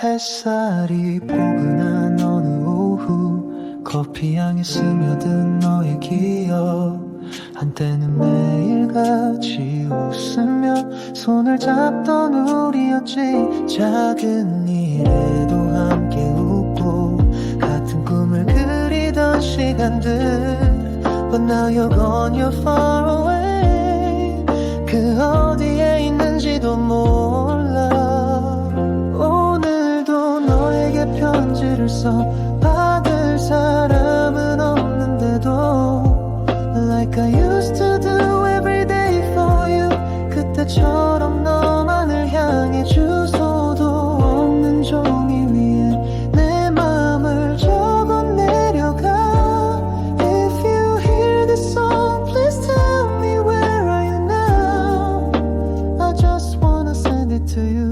햇살이 포근한 어느 오후 커피향에 스며든 너의 기억 한때는 매일같이 웃으며 손을 잡던 우리였지 작은 일에도 함께 웃고 같은 꿈을 그리던 시간들 But now you're gone, you're far away 그 어디에 있는지도 몰라 오늘도 너에게 편지를 써 받을 사람은 없는데도 Like I used to do every day for you 그때처럼 너만을 향해 주소도 없는 종이 위에 내 맘을 적어 내려가 If you hear this song please tell me where are you now I just wanna send it to you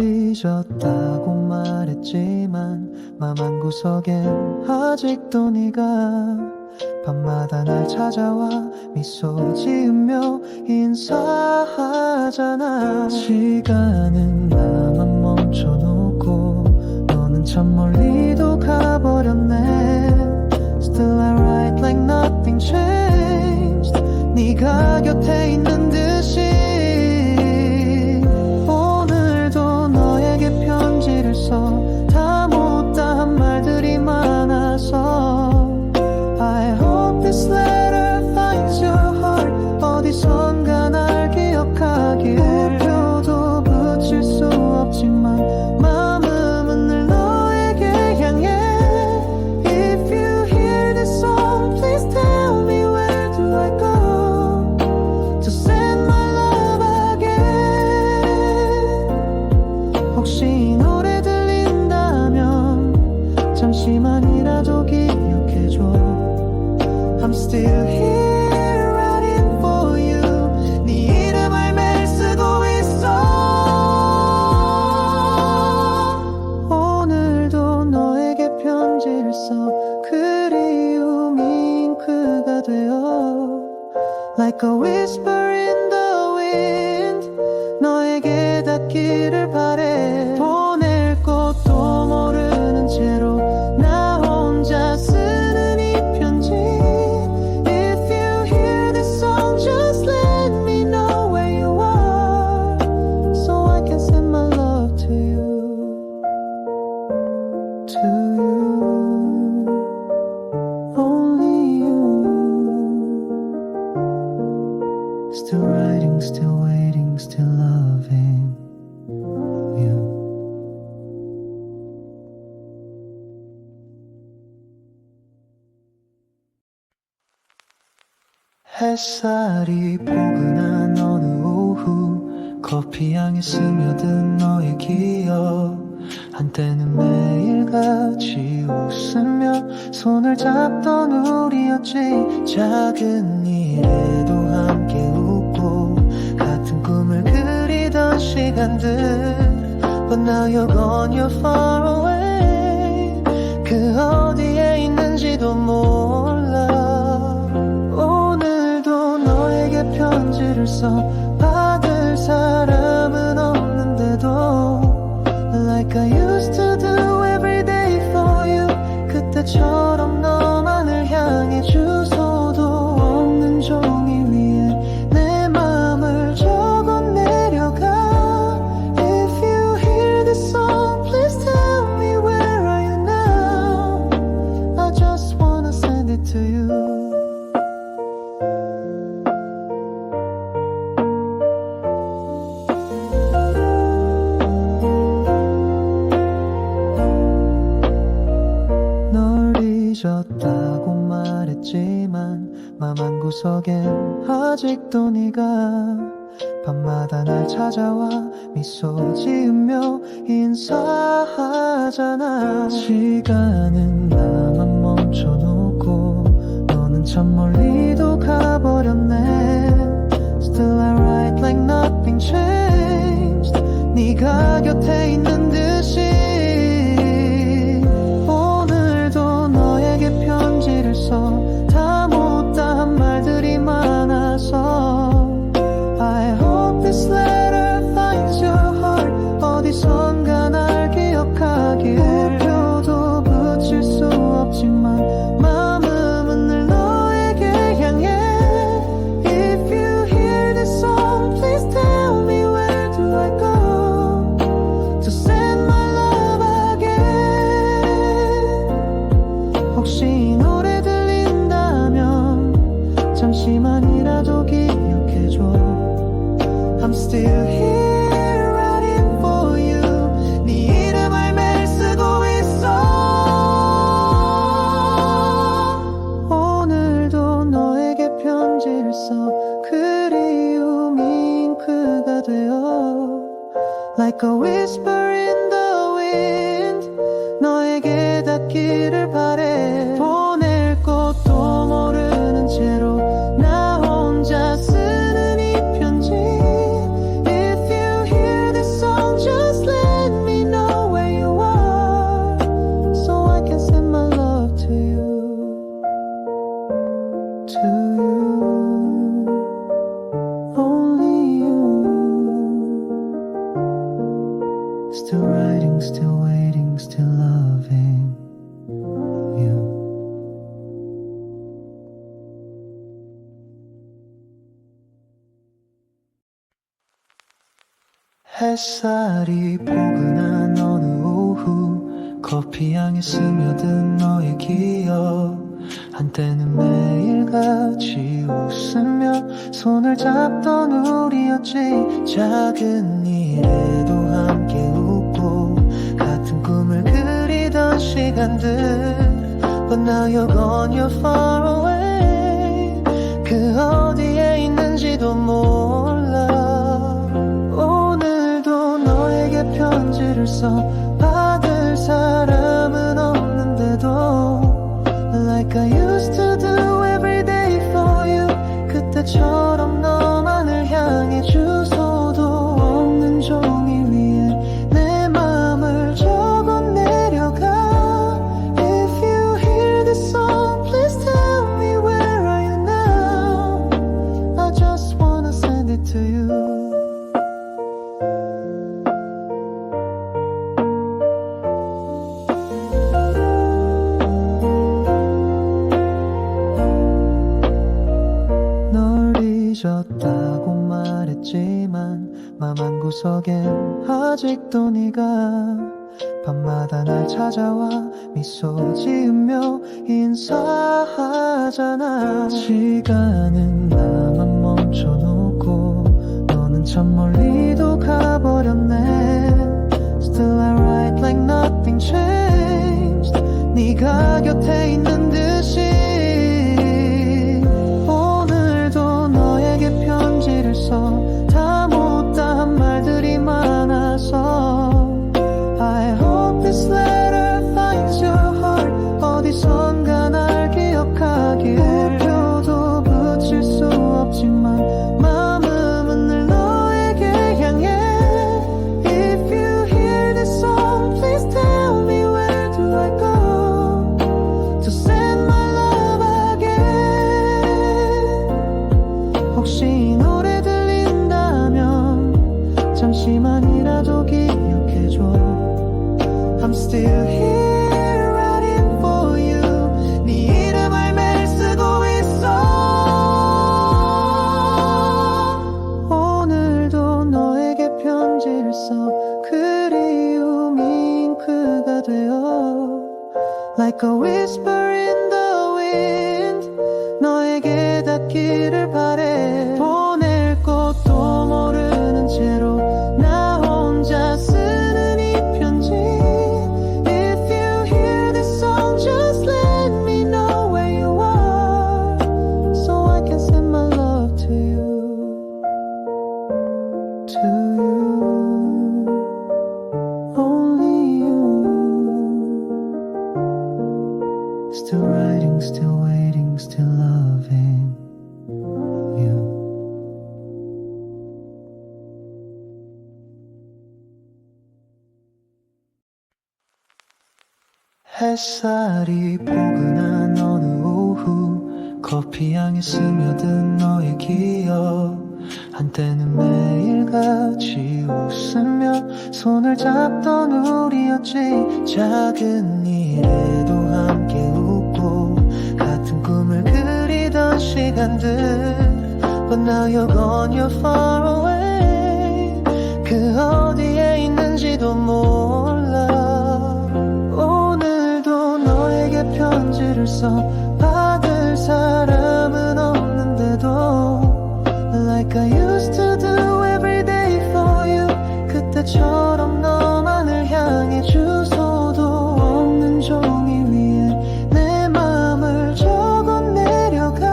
잊었다고 말했지만 맘 한구석엔 아직도 네가 밤마다 날 찾아와 미소 지으며 인사하잖아 시간은 나만 멈춰놓고 너는 참 멀리도 가버렸네 Still I write like nothing changed 네가 곁에 있는 듯이 편지를 써 다 못다한 말들이 많아서 I hope this letter finds your heart 어디선가 날 기억하길 우표도 붙일 수 없지만 마음은 늘 너에게 향해 If you hear this song please tell me where do I go To send my love again 혹시 노래 들린다면 잠시만이라도 기억해줘 I'm still here writing for you 네 이름을 매일 쓰고 있어 오늘도 너에게 편지를 써 그리움이 잉크가 되어 Like a whisper in the wind 너에게 닿기를 바래 보낼 것도 모르는 채로 나 혼자 쓰는 이 편지 If you hear this song just let me know where you are So I can send my love to you To you Only you Still writing, still waiting, still loving you 햇살이 포근한 어느 오후 커피향에 스며든 너의 기억 한때는 매일같이 웃으며 손을 잡던 우리였지 작은 일에도 함께 웃고 같은 꿈을 그리던 시간들 But now you're gone, you're far away 그 어디에 있는지도 몰라 오늘도 너에게 편지를 써 받을 사람은 없는데도 Like I used to do every day for you 그때처럼 너만을 향해 주소도 없는 종이 위에 내 맘을 적어 내려가 If you hear this song please tell me where are you now I just wanna send it to you 잊었다고 말했지만 맘 한구석엔 아직도 네가 밤마다 날 찾아와 미소 지으며 인사하잖아 시간은 나만 멈춰놓고 너는 참 멀리도 가버렸네 Still I write like nothing changed 네가 곁에 있는 듯이 오늘도 닿기를 바래. 보낼 것도 모르는 채로 나 혼자 쓰는 이 편지. If you hear this song, just let me know where you are, so I can send my love to you. To you, only you. Still writing, still waiting, still loving you. 햇살이 포근한 어느 오후, 커피향에 스며든 너의 기억. 한때는 매일같이 웃으며 손을 잡던 우리였지. 작은 일에도 함께 웃고 같은 꿈을 그리던 시간들. But now you're gone, you're far away. 그 어디에 있는지도 몰라. 오늘도 너에게 편지를 써 받을 사람은 없는데도 Like I used to do every day for you. 그때처럼 너만을 향해 주소도 없는 종이 위에 내 맘을 적어 내려가. If you hear this song, please tell me where are you now. I just wanna send it to you. 잊었다고 말했지만 맘 한구석엔 아직도 네가 밤마다 날 찾아와 미소 지으며 인사하잖아. 시간은 나만 멈춰놓고 너는 참 멀리도 가버렸네. Still I write like nothing changed. 네가 곁에 있는 듯이. 편지를 써 다 못다한 말들이 많아서 I hope this letter finds your heart. 어디선가 날 기억하길. 우표도 붙일 수 없지만 마음은 늘 너에게 향해. If you hear this song, please tell me where do I go to send my love again. 혹시 노래 들린다면 잠시만이라도 기억해줘. I'm still here writing for you. 네 이름을 매일 쓰고 있어. 오늘도 너에게 편지를 써 그리움이 잉크가 되어 Like a whisper in the wind. 너에게 닿기를 바래. 보낼 것도 모르는 채로 나 혼자 쓰는 이 편지. If you hear this song, just let me know where you are, so I can send my love to you. To you, only you. Still writing, still waiting, still loving you. 햇살이 포근한 어느 오후, 커피향에 스며든 너의 기억. 한때는 매일같이 웃으며 손을 잡던 우리였지. 작은 일에도 함께 웃고 같은 꿈을 그리던 시간들. But now you're gone, you're far away. 그 어디에 있는지도 몰라. 오늘도 너에게 편지를 써 받을 사람은 없는데도 Like I used to do every day for you. 그때처럼 너만을 향해 주소도 없는 종이 위에 내 맘을 적어 내려가.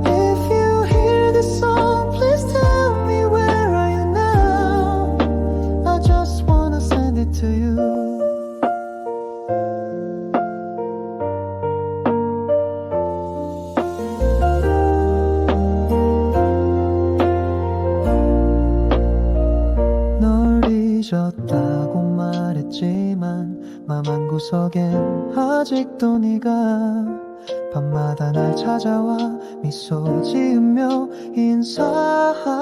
If you hear this song, please tell me where are you now. I just wanna send it to you. 맘 한구석엔 아직도 네가 밤마다 날 찾아와 미소 지으며 인사하잖아.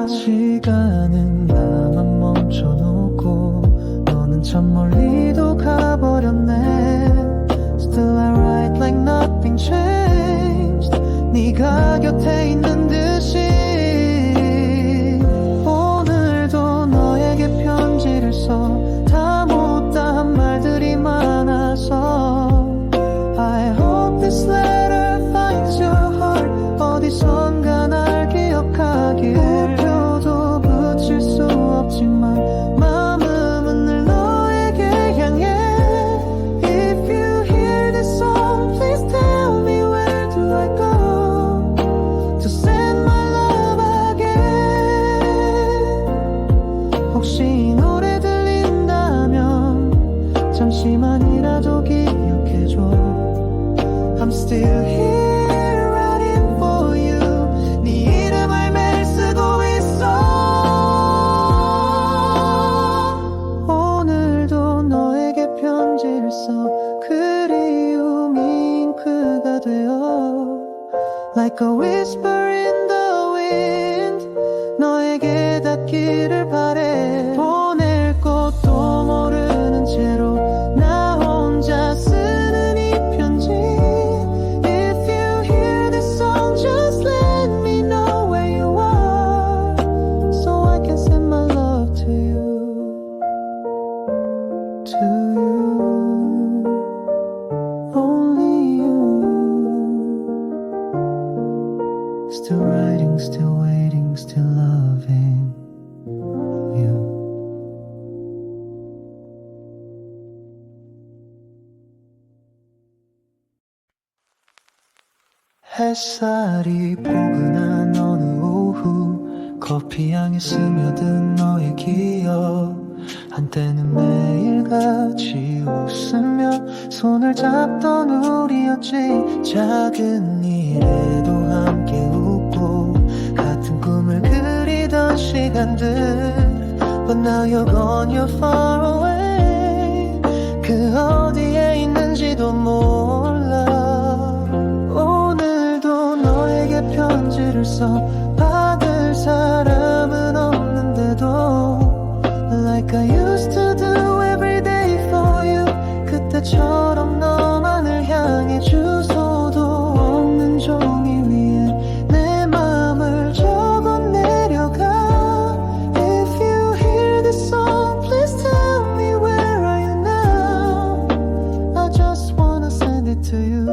시간은 나만 멈춰놓고 너는 참 멀리도 가버렸네. Still I write like nothing changed. 네가 곁에 있는 듯이 오늘도 너에게 편지를 써. 다 못다한 말들이 많아서 I hope this letter finds your heart. 어디선가 날 기억하길. 우표도 붙일 수 없지만 마음은 늘 너에게 향해. If you hear this song, please tell me where do I go to send my love again. 혹시 이 노래 들린다면 잠시만이라도 기억해줘. I'm still here writing for you. 네 이름을 매일 쓰고 있어. 오늘도 너에게 편지를 써. 그리움이 잉크가 되어 Like a whisper in the wind. 너에게 닿기를 바래. 보낼 것도 모르는 채로 나 혼자 쓰는 이 편지. Just let me know where you are so I can send my love to you. To you, only you. Still writing, still waiting, still loving you. 햇살이 포근한 어느 오후 커피향에 스며든 너의 기억. 한때는 매일같이 웃으며 손을 잡던 우리였지. 작은 일에도 함께 웃고 같은 꿈을 그리던 시간들. But now you're gone, you're far away. 그 어디에 있는지도 몰라. 너에게 편지를 써. 받을 사람은 없는데도 Like I used to do every day for you. 그때처럼 너만을 향해 주소도 없는 종이 위에 내 맘을 적어 내려가. If you hear this song, please tell me where are you now. I just wanna send it to you.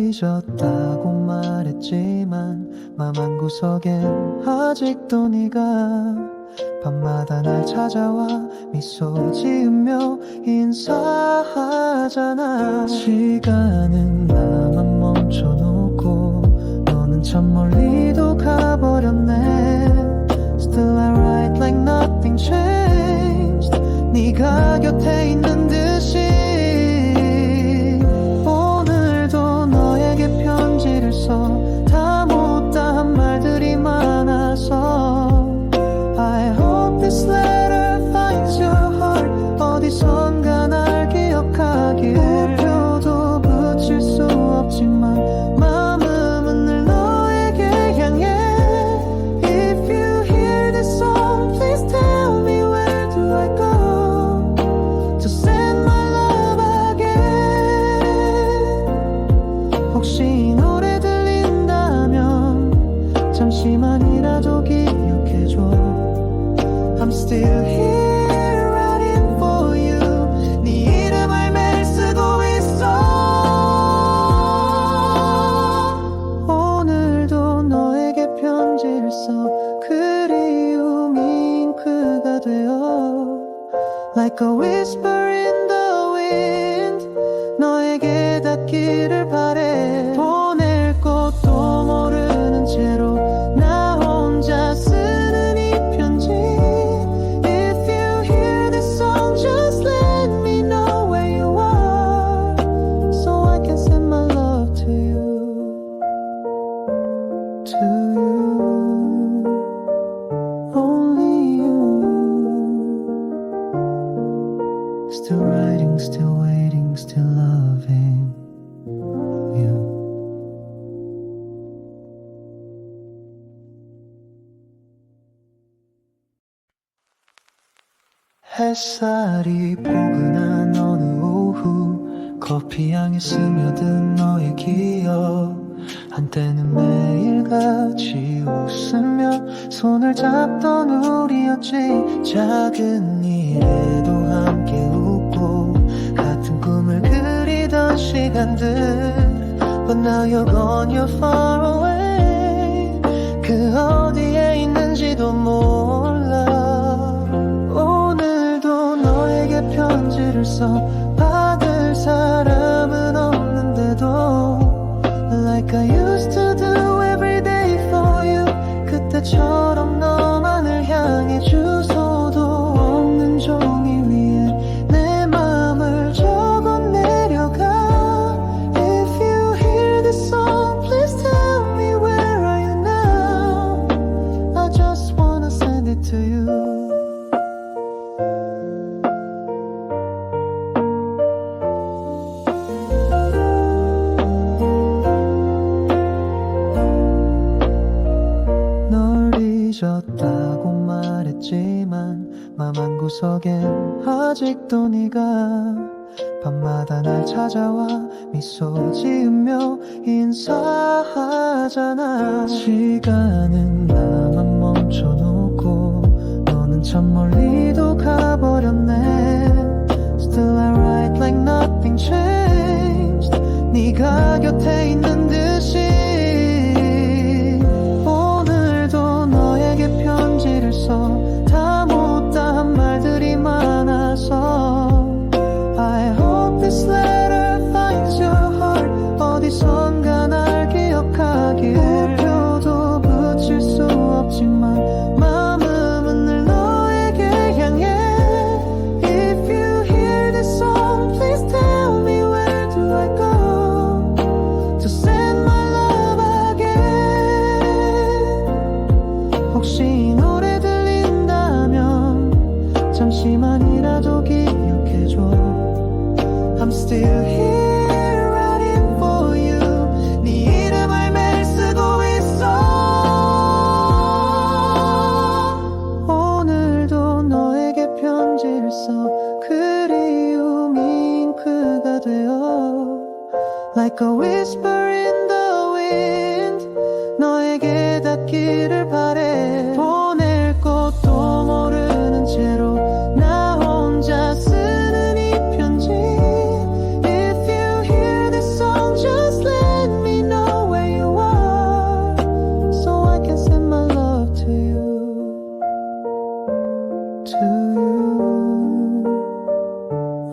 잊었다고 말했지만 맘 한구석엔 아직도 네가 밤마다 날 찾아와 미소 지으며 인사하잖아. 시간은 나만 멈춰놓고 너는 참 멀리도 가버렸네. Still I write like nothing changed. 네가 곁에 있는 듯이 편지를 써. 다 못다한 말들이 많아서 I hope this letter finds your heart. 어디선가 날 기억하길. 우표도 붙일 수 없지만 마음은 늘 너에게 향해. If you hear this song, please tell me where do I go to say 햇살이 포근한 어느 오후 커피향에 스며든 너의 기억 한때는 매일같이 웃으며 손을 잡던 우리였지 작은 일에도 함께 웃고 같은 꿈을 그리던 시간들 But now you're gone, you're far away 그 어디에 있는지도 몰라 오늘도 너에게 편지를 써 받을 사람은 없는데도 Like I used to do every day for you 그때처럼 너만을 향해 주소도 없는 종이 위에 내 맘을 적어 내려가 If you hear this song please tell me where are you now I just wanna send it to you 잊었다고 말했지만 맘 한구석엔 아직도 네가 밤마다 날 찾아와 미소 지으며 인사하잖아 시간은 나만 멈춰놓고 너는 참 멀리도 가버렸네 Still I write like nothing changed 네가 곁에 있는 듯이 편지를 써 다 못다한 말들이 많아서 I hope this letter finds your heart 어디선가 날 기억하길 우표도 붙일 수 없지만 마음은 늘 너에게 향해 If you hear this song please tell me where do I go To send my love again 혹시 노래 들린다면 잠시만이라도 기억해줘 I'm still here writing for you 네 이름을 매일 쓰고 있어 오늘도 너에게 편지를 써 그리움이 잉크가 되어 Like a whisper in the wind 너에게 닿기를 바래 보낼 것도 모르는 채로 나 혼자 쓰는 이 편지 If you hear this song just let me know where you are So I can send my love to you To you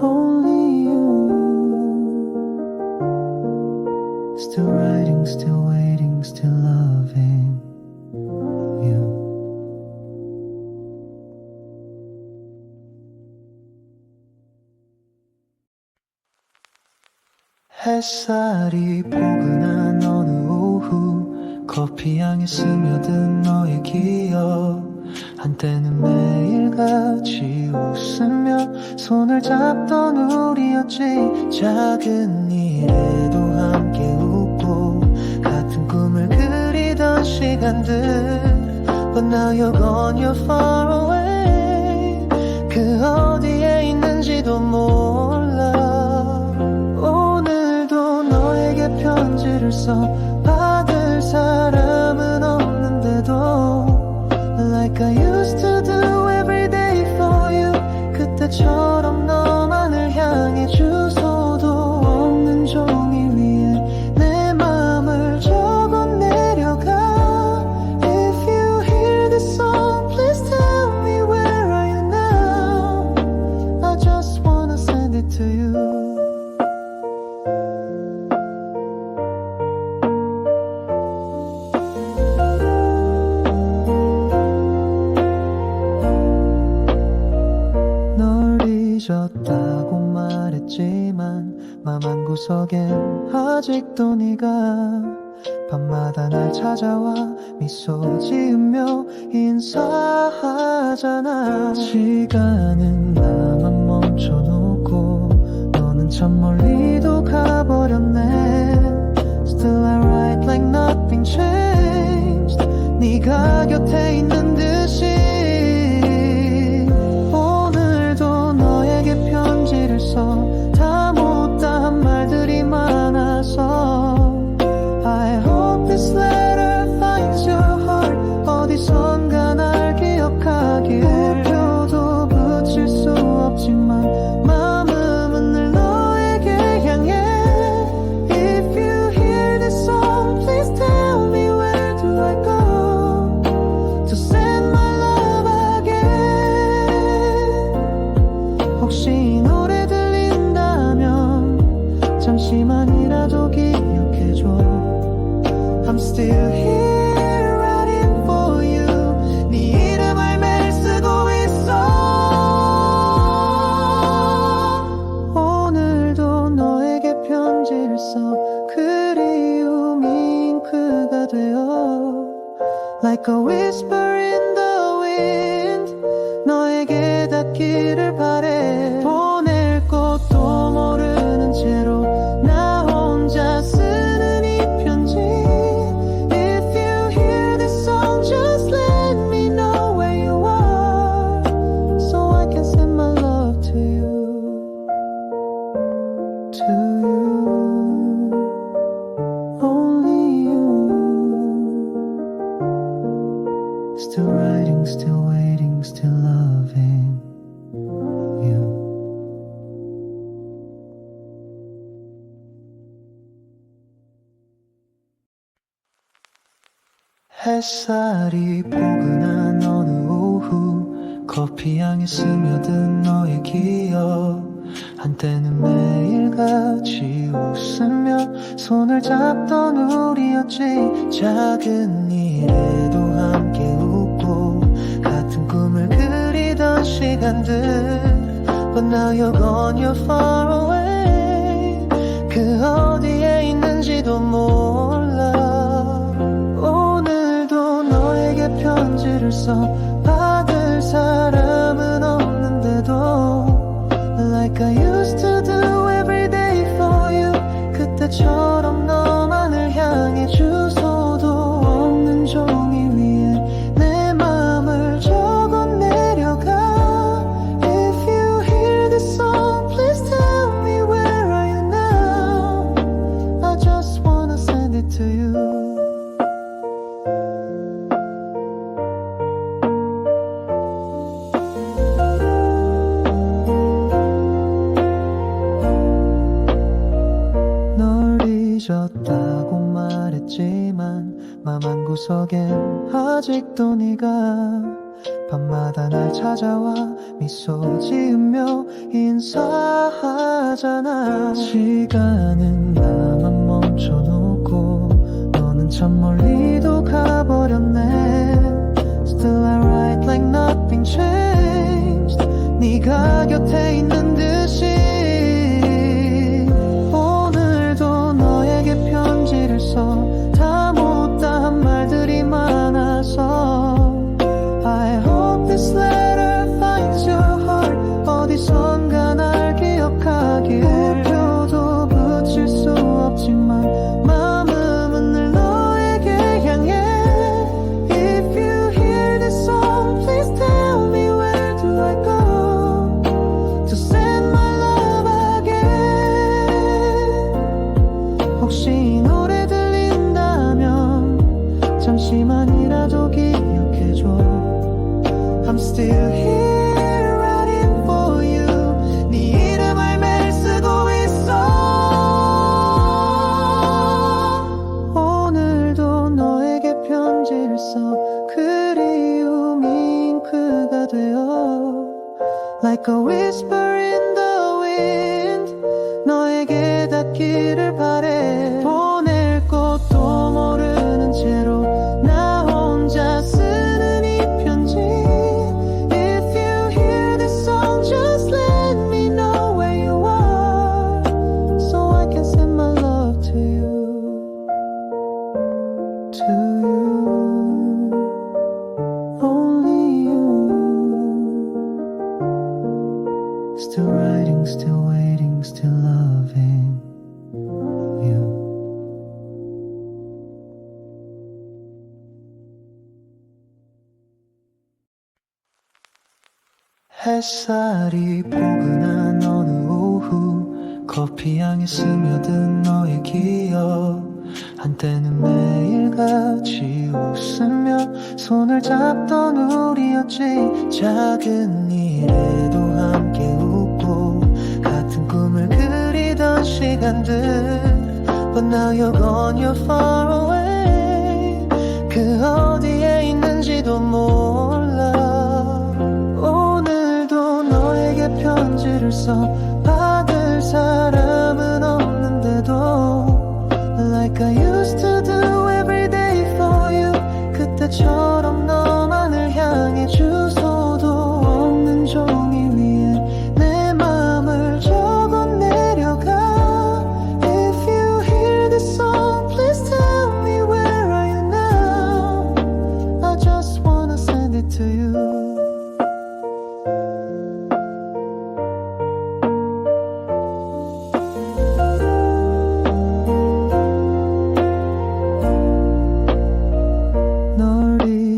Only you Still writing, still waiting, still loving you 햇살이 포근한 어느 오후 커피향에 스며든 너의 기억 한때는 매일같이 웃으며 손을 잡던 우리였지 작은 일에도 함께 웃고 같은 꿈을 그리던 시간들 But now you're gone, you're far away 그 어디에 있는지도 몰라 오늘도 너에게 편지를 써 받을 사람은 없는데도 Like I used to do every day for you 그때처럼 너만을 향해 주소도 없는 종이 위에 내 맘을 적어 내려가 If you hear this song please tell me where are you now I just wanna send it to you 잊었다고 말했지만 맘 한구석엔 아직도 네가 밤마다 날 찾아와 미소 지으며 인사하잖아 시간은 나만 멈춰놓고 너는 참 멀리도 가버렸네 Still I write like nothing changed 네가 곁에 있는 듯이 오늘도 잠시만이라도 기억해줘. I'm still here waiting for you. 네 이름을 매일 쓰고 있어. 오늘도 너에게 편지를 써. 그리움이 잉크가 되어 Like a whisper in the wind. 너에게 닿기를 바래. 보낼 것도 모르는 채로 나 혼자 쓰는 이 편지. If you hear this song, just let me know where you are, so I can send my love to you. To you, only you. Still writing, still waiting, still loving you. 햇살이 포근한 어느 오후, 커피향에 스며든 너의 기억. 한때는 매일같이 웃으며 손을 잡던 우리였지. 작은 일에도 함께 웃고 같은 꿈을 그리던 시간들. But now you're gone, you're far away. 그 어디에 있는지도 몰라. 오늘도 너에게 편지를 써. 받을 사람은 없는데도 Like I used to do every day for you. 그때처럼 너만을 향해 주소도 없는 종이 위에 내 맘을 적어 내려가. If you hear this song, please tell me where are you now. I just wanna send it to you. 잊었다고 말했지만 맘 한구석엔 아직도 네가 밤마다 날 찾아와 미소 지으며 인사하잖아. 시간은 나만 멈춰놓고 너는 참 멀리도 가버렸네. Still I write like nothing changed. 네가 곁에 있는 듯이. 편지를 써. 다 못다한 말들이 많아서 I hope this letter finds your heart. 어디선가 날 기억하길. 우표도 붙일 수 없지만 마음은 늘 너에게 향해. If you hear this song, please tell me where do I go to send my love again. 혹시 노래 들린다면 잠시만이라도 기억해줘. I'm still here waiting for you. 네 이름을 매일 쓰고 있어. 오늘도 너에게 편지를 써. 그리움이 잉크가 되어 Like a whisper in the wind. 너에게 닿기를 바래. 보낼 것도 모르는 채로 나 혼자 쓰는 이 편지. If you hear this song, just let me know where you are, so I can send my love to you. To you, only you. Still writing, still waiting, still loving you. 햇살이 포근한 어느 오후, 커피향에 스며든 너의 기억. 한때는 매일같이 웃으며 손을 잡던 우리였지. 작은 일에도 함께 웃고 같은 꿈을 그리던 시간들. But now you're gone, you're far away. 그 어디에 있는지도 몰라. 오늘도 너에게 편지를 써. 받을 사람은 없는데도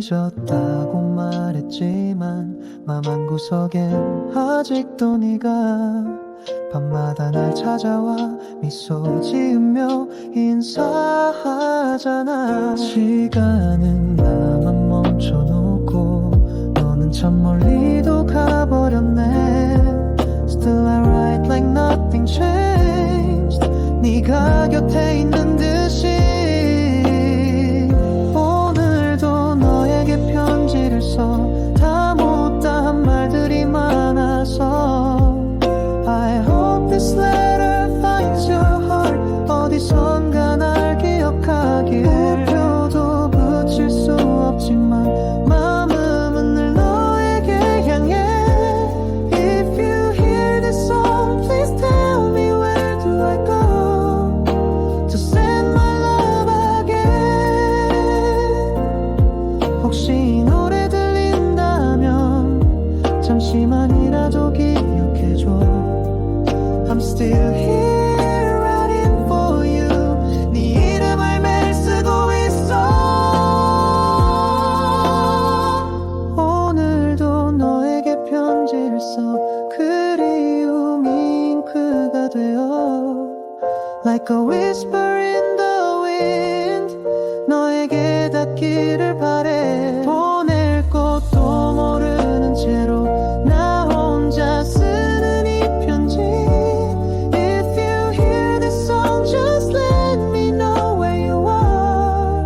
잊었다고 말했지만 맘 한구석엔 아직도 네가 밤마다 날 찾아와 미소 지으며 인사하잖아. 시간은 나만 멈춰놓고 너는 참 멀리도 가버렸네. Still I write like nothing changed. 네가 곁에 있는 듯이 오늘도 너에게 편지를 써. 다 못다한 말들이 많아서 I hope this letter finds your heart. 어디선가 날 기억하길. 우표도 붙일 수 없지만 마음은 늘 너에게 향해. If you hear this song, please tell me where do I go to send my love again. 혹시 이 노래 들린다면 잠시만이라도 기억해줘. I'm still here writing for you. 네 이름을 매일 쓰고 있어. 오늘도 너에게 편지를 써. 그리움이 잉크가 되어 Like a whisper in the wind. 너에게 닿기를 바래. 보낼 것도 모르는 채로 나 혼자 쓰는 이 편지. Just let me know where you are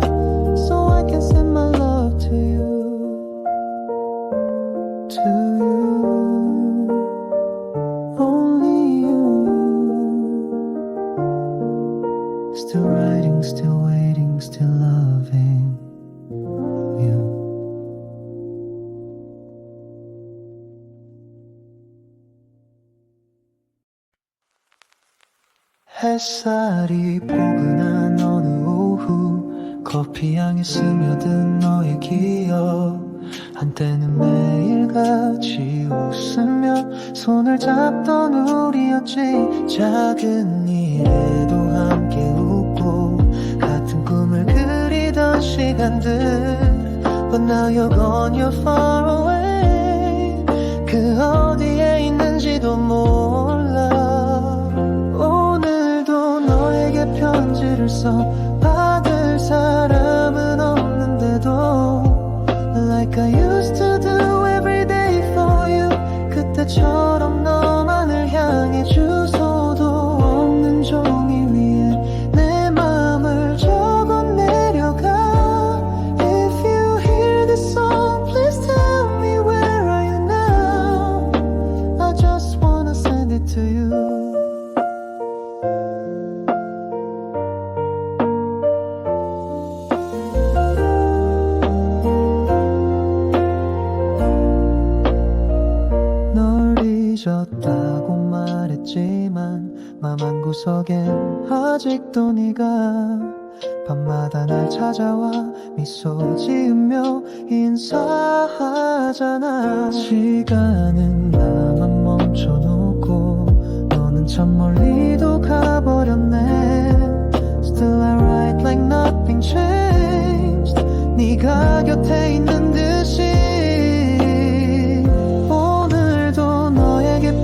so I can send my love to you. To you, only you. Still writing, still waiting, still loving you. 햇살이 포근한 어느 오후 커피향에 스며든 너의 기억. 한때는 매일같이 웃으며 손을 잡던 우리였지. 작은 일에도 함께 웃고 같은 꿈을 그리던 시간들. But now you're gone, you're far away. 그 어디에 있는지도 몰라. 너에게 편지를 써. 받을 사람은 없는데도 Like I used to do every day for you. 그때처럼 너만을 향해 주소도 없는 종이 위에 내 맘을 적어 내려가. If you hear this song, please tell me where are you now. I just wanna send it to you. 잊었다고 말했지만 맘 한구석엔 아직도 네가 밤마다 날 찾아와 미소 지으며 인사하잖아. 시간은 나만 멈춰놓고 너는 참 멀리도 가버렸네. Still I write like nothing changed. 네가 곁에 있는 듯이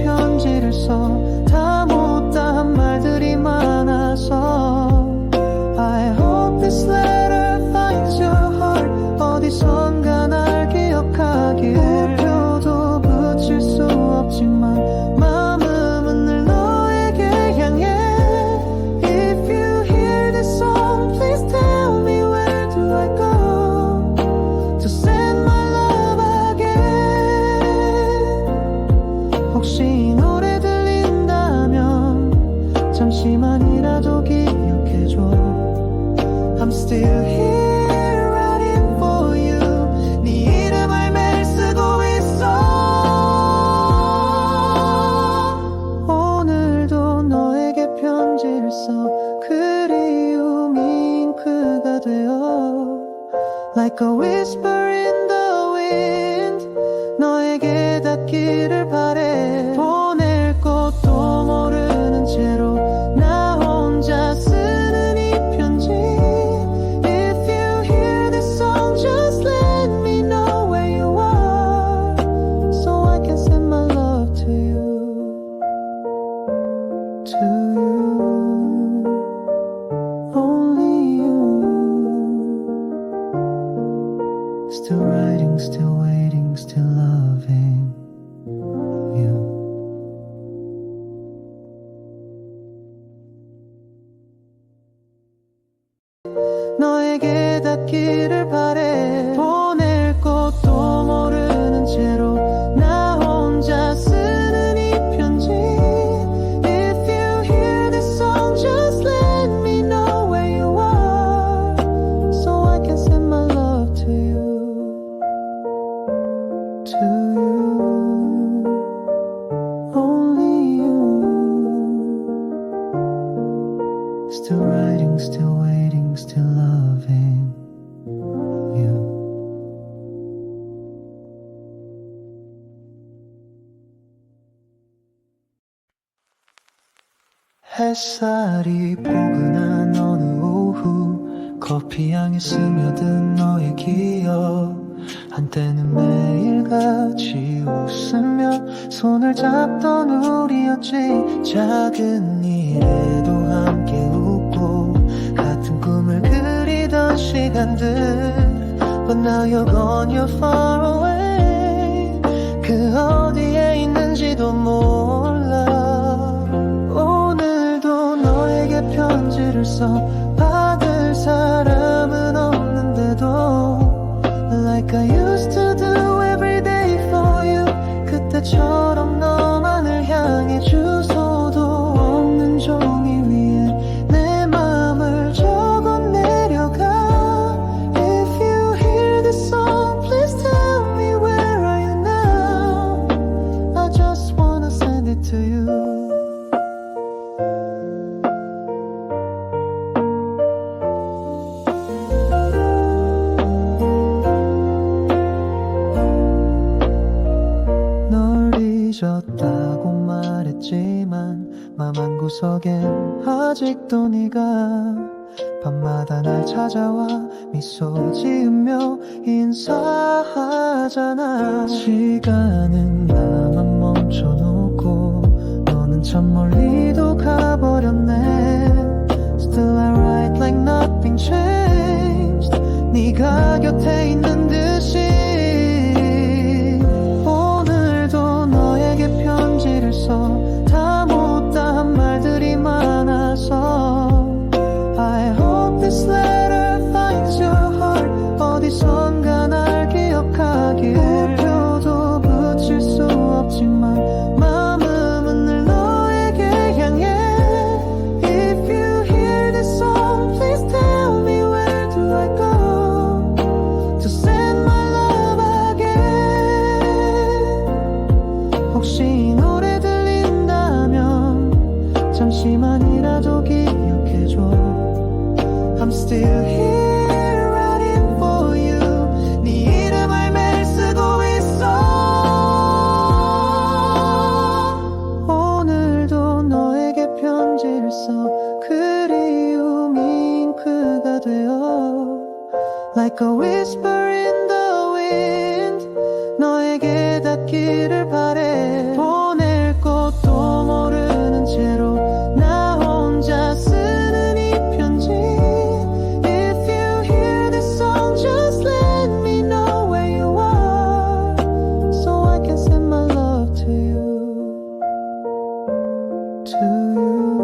편지를 써. 다 못다한 말들이 많아서 I hope this letter finds your heart. 어디선가 날 기억하길. 우표도 붙일 수 없지만 마음은 늘 너에게 향해. If you hear this song, please tell me where do I go to send my love again. 혹시 이 노래 들린다면 잠시만이라도 기억해줘. I'm still here writing for you. 네 이름을 매일 쓰고 있어. 오늘도 너에게 편지를 써. 그리움이 잉크가 되어 Like a whisper in the wind. 너에게 닿기를 바래. 보낼 것도 모르는 채로 나 혼자 쓰는 이 편지. If you hear this song, just let me Still writing, still waiting, still loving you. 너에게 닿기를 바래. 보낼 곳도 모르는 채로 나 혼자 쓰는 이 편지. If you hear this song, just let me know where you are, so I can send my love to you. To you, only you. Still writing, still waiting, still loving you. 햇살이 포근한 어느 오후, 커피향에 스며든 너의 기억. 한때는 매일같이 웃으며 손을 잡던 우리였지. 작은 일에도 함께 웃고 같은 꿈을 그리던 시간들. But now you're gone, you're far away. 그 어디에 있는지도 몰라. 오늘도 너에게 편지를 써. 받을 사람은 없는데도 Like I used to do every day for you. 그때처럼 너만을 향해 주소도 없는 종이 위에 내 맘을 적어 내려가. If you hear this song, please tell me where are you now. I just wanna send it to you. 잊었다고 말했지만 맘 한구석엔 아직도 네가 밤마다 날 찾아와 미소 지으며 인사하잖아. 시간은 나만 멈춰놓고 너는 참 멀리도 가버렸네. Still I write like nothing changed. 네가 곁에 있는 듯이. 편지를 써. 다 못다한 말들이 많아서 I hope this letter finds your heart. 어디선가 날 기억하길. 우표도 붙일 수 없지만 마음은 늘 너에게 향해. If you hear this song, please tell me where do I go to send my love again. 혹시 노래 들린다면 잠시만이라도 기억해줘. I'm still here writing for you. 네 이름을 매일 쓰고 있어. 오늘도 너에게 편지를 써. 그리움이 잉크가 되어 Like a whisper in the wind. 너에게 닿기를 바래. 보낼 곳도 모르는 채로 나 혼자 쓰는 이 편지. If you hear this song, just let me know where you are, so I can send my love to you. To you,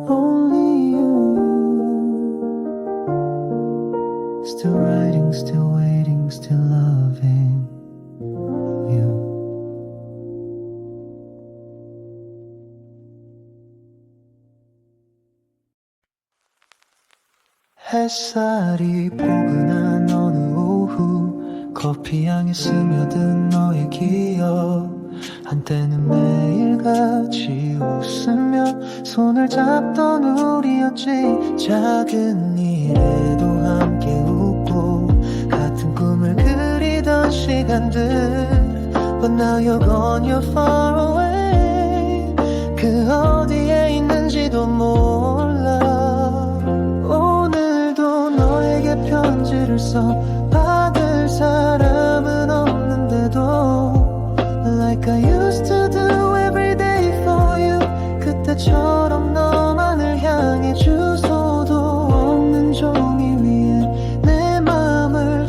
only you. Still writing, still waiting, still loving you. 햇살이 포근한 어느 오후, 커피향에 스며든 너의 기억. 한때는 매일같이 웃으며 손을 잡던 우리였지. 작은 일에도 함께 웃고 같은 꿈을 그리던 시간들. But now you're gone, you're far away. 그 어디에 있는지도 몰라. 오늘도 너에게 편지를 써. 받을 사람은 없는데도 Like I used to do every day for you. 그때처럼 너만을 향해 주소도 없는 종이 위에 내 맘을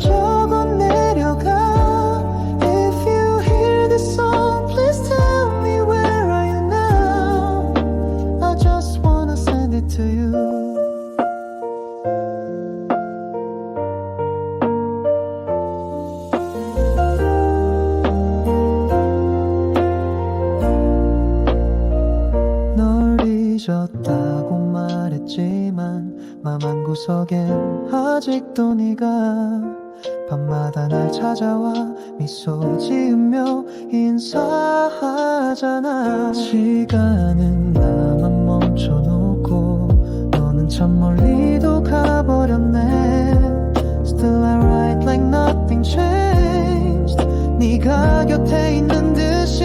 맘 한구석엔 아직도 네가 밤마다 날 찾아와 미소 지으며 인사하잖아. 시간은 나만 멈춰놓고 너는 참 멀리도 가버렸네. Still I write like nothing changed. 네가 곁에 있는 듯이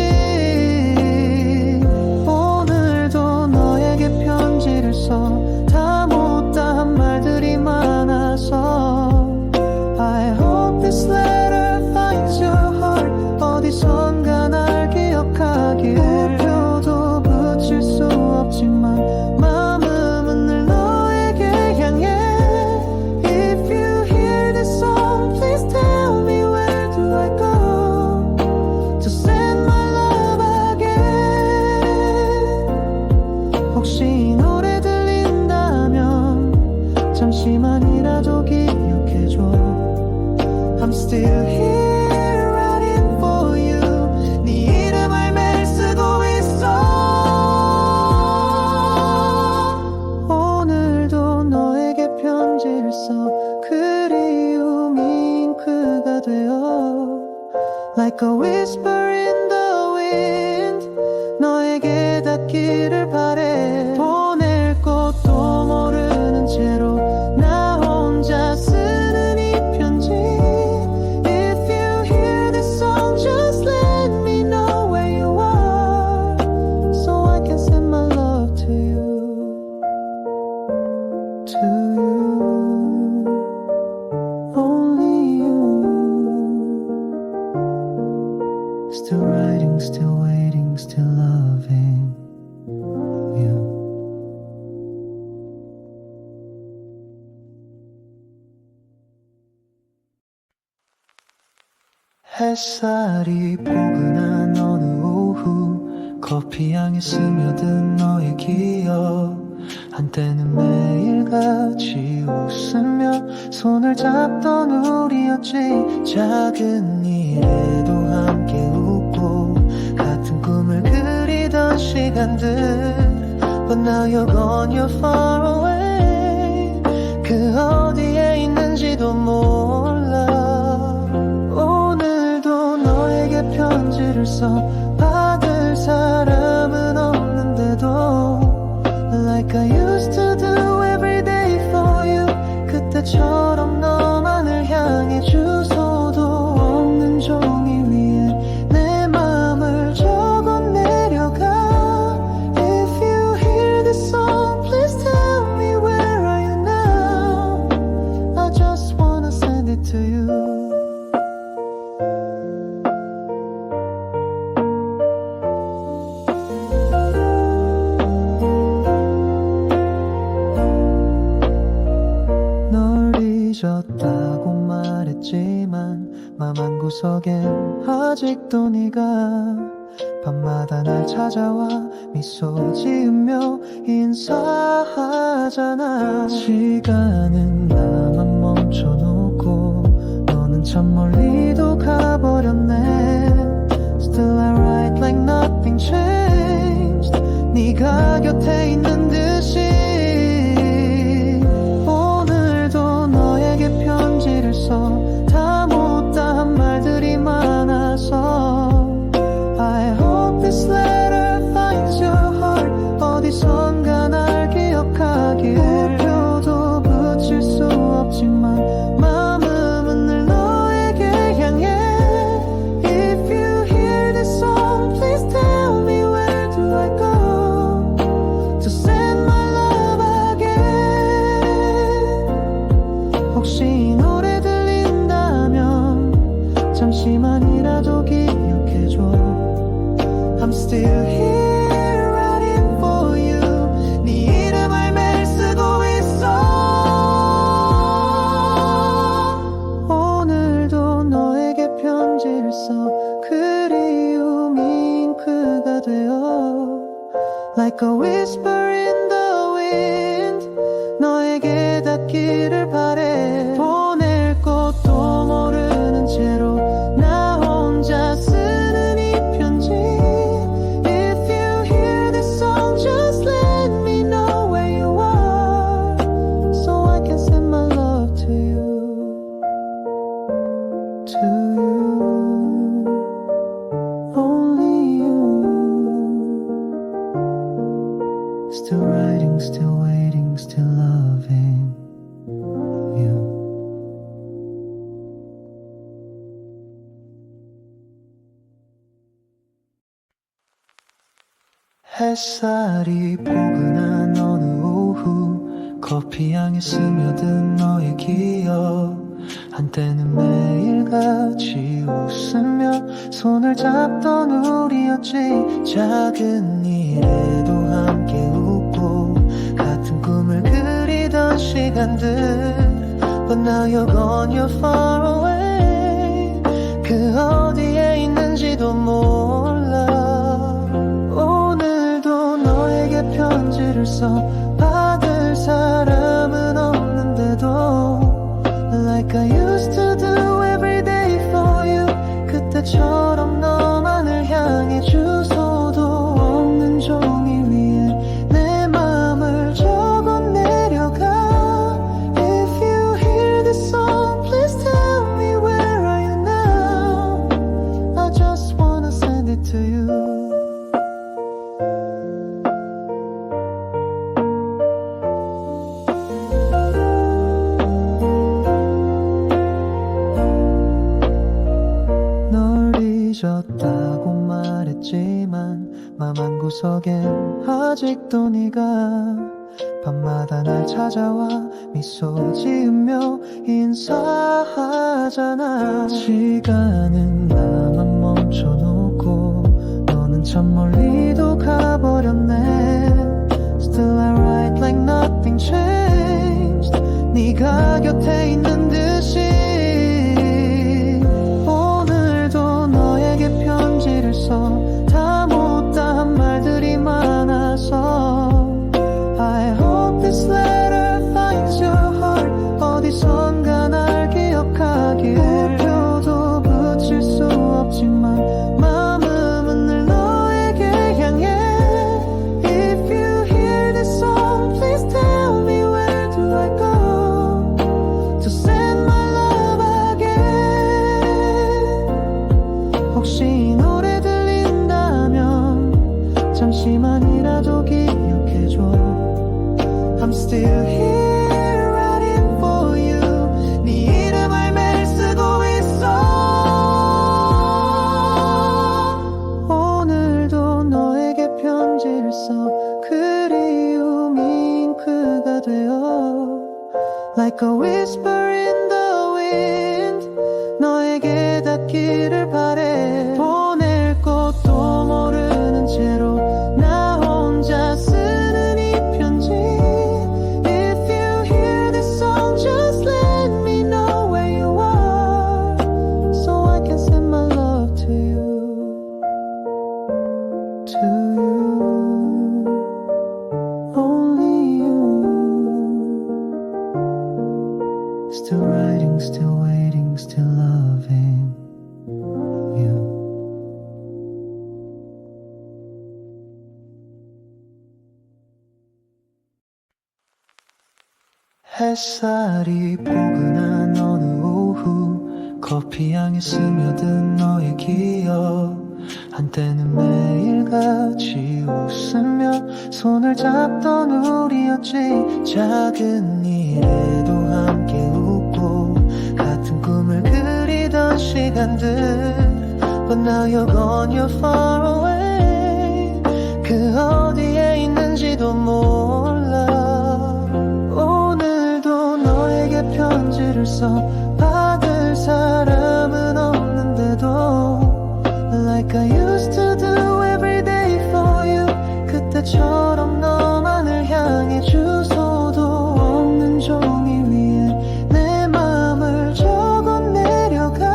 오늘도 너에게 편지를 써. 다 못다한 말들이 많아서 I hope this letter finds your heart. 어디선가 날 기억하길. 우표도 붙일 수 없지만 마음은 늘 너에게 향해. If you hear this song, please tell me where do I go to send my love again. 혹시 이 노래 들린다면 잠시만이라도 기억해줘. I'm still here writing for you. 네 이름을 매일 쓰고 있어. 오늘도 너에게 편지를 써. 그리움이 잉크가 되어 Like a whisper in the wind. 너에게 닿기를 바래. 보낼 것도 모르는 채로 나 혼자 쓰는 이 편지. Just let me know where you are so I can send my love to you. To you, only you. Still writing, still waiting, still loving you. 햇살이 포근한 어느 오후 커피향에 스며든 너의 기억. 한때는 매일같이 웃으며 손을 잡던 우리였지. 작은 일에도 함께 웃고 같은 꿈을 그리던 시간들. But now you're gone, you're far away. 그 어디에 있는지도 몰라. 편지를 써. 받을 사람은 없는데도 Like I used to do every day for you. 그때처럼 너만을 향해 주소도 없는 종이 위에 내 맘을 적어 내려가. If you hear this song, please tell me where are you now. I just wanna send it to you. 잊었다고 말했지만 맘 한구석엔 아직도 네가 밤마다 날 찾아와 미소 지으며 인사하잖아. 시간은 나만 멈춰놓고 너는 참 멀리도 가버렸네. Still I write like nothing changed. 네가 곁에 있는 듯이 편지를 써. 다 못다한 말들이 많아서 I hope this letter finds your heart. 어디선가 날 기억하길. 우표도 붙일 수 없지만 마음은 늘 너에게 향해. If you hear this song, please tell me where do I go to send my love again. 혹시 이 노래 들린다면 잠시만이라도 기억해줘. I'm still here writing for you. 네 이름을 매일 쓰고 있어. 오늘도 너에게 편지를 써. 그리움이 잉크가 되어 Like a whisper in the wind. 너에게 닿기를 바래. 보낼 것도 모르는 채로 나 혼자 쓰는 이 편지. If you hear this song, just let me know where you are so 햇살이 포근한 어느 오후 커피향에 스며든 너의 기억 한때는 매일같이 웃으며 손을 잡던 우리였지 작은 일에도 함께 웃고 같은 꿈을 그리던 시간들 But now you're gone, you're far away 그 어디에 있는지도 몰라 오늘도 너에게 편지를 써 받을 사람은 없는데도 Like I used to do every day for you 그때처럼 너만을 향해 주소도 없는 종이 위에 내 맘을 적어 내려가 If you hear this song please tell me where are you now I just wanna send it to you 잊었다고 말했지만 맘 한구석엔 아직도 네가 밤마다 날 찾아와 미소 지으며 인사하잖아 시간은 나만 멈춰놓고 너는 참 멀리도 가버렸네 Still I write like nothing changed 네가 곁에 있는 듯이 편지를 써 다 못다한 말들이 많아서 I hope this letter finds your heart 어디선가 날 기억하길 우표도 붙일 수 없지만 마음은 늘 너에게 향해 If you hear this song please tell me where do I go To send my love again 혹시 노래 들린다면 잠시만이라도 기억해줘 I'm still here writing for you 네 이름을 매일 쓰고 있어 오늘도 너에게 편지를 써 그리움이 잉크가 되어 Like a whisper in the wind 너에게 닿기를 바래 보낼 것도 모르는 채로 나 혼자 쓰는 이 편지 If you hear this song just let me know where you are So I can send my love to you To you Only you Still writing, still waiting, still loving you 햇살이 포근한 어느 오후 커피향에 스며든 너의 기억 한때는 매일같이 웃으며 손을 잡던 우리였지 작은 일에도 함께 웃고 같은 꿈을 그리던 시간들 But now you're gone, you're far away 그 어디에 있는지도 몰라 오늘도 너에게 편지를 써 받을 사람은 없는데도 Like I used to do every day for you 그때처럼 너만을 향해 주소도 없는 종이 위에 내 맘을 적어 내려가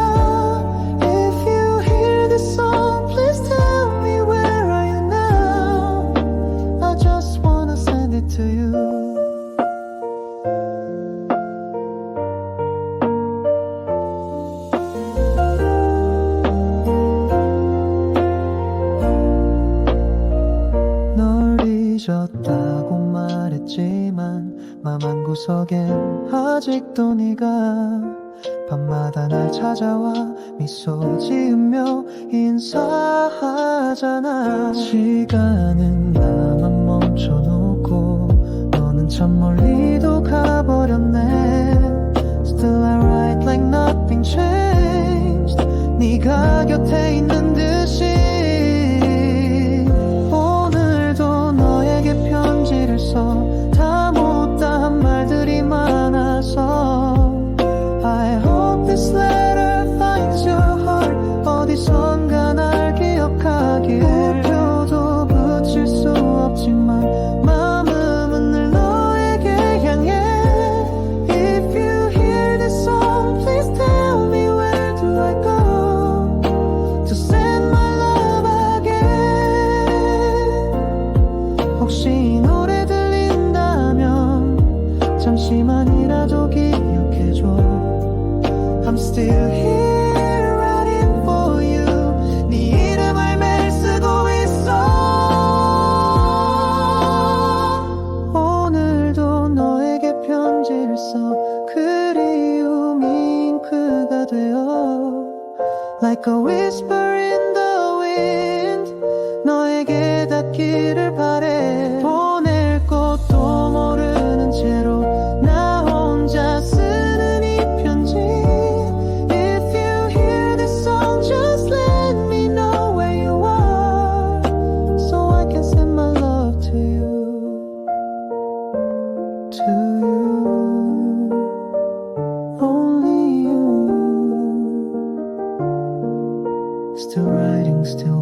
If you hear this song please tell me where are you now I just wanna send it to you 잊었다고 말했지만 맘 한구석엔 아직도 네가 밤마다 날 찾아와 미소 지으며 인사하잖아 시간은 나만 멈춰놓고 너는 참 멀리도 가버렸네 Still I write like nothing changed 네가 곁에 있는 듯이 오늘도 still here writing for you. 네 이름을 매일 쓰고 있어. 오늘도 너에게 편지를 써. 그리움이 잉크가 되어 Like a whisper in the wind 너에게 닿기를 바래. 보낼 것도 모르는 채로 나 혼자 쓰는 이 편지. If you hear this song just let me know where you are So I can send my love to you. To you. Only you. Still writing, still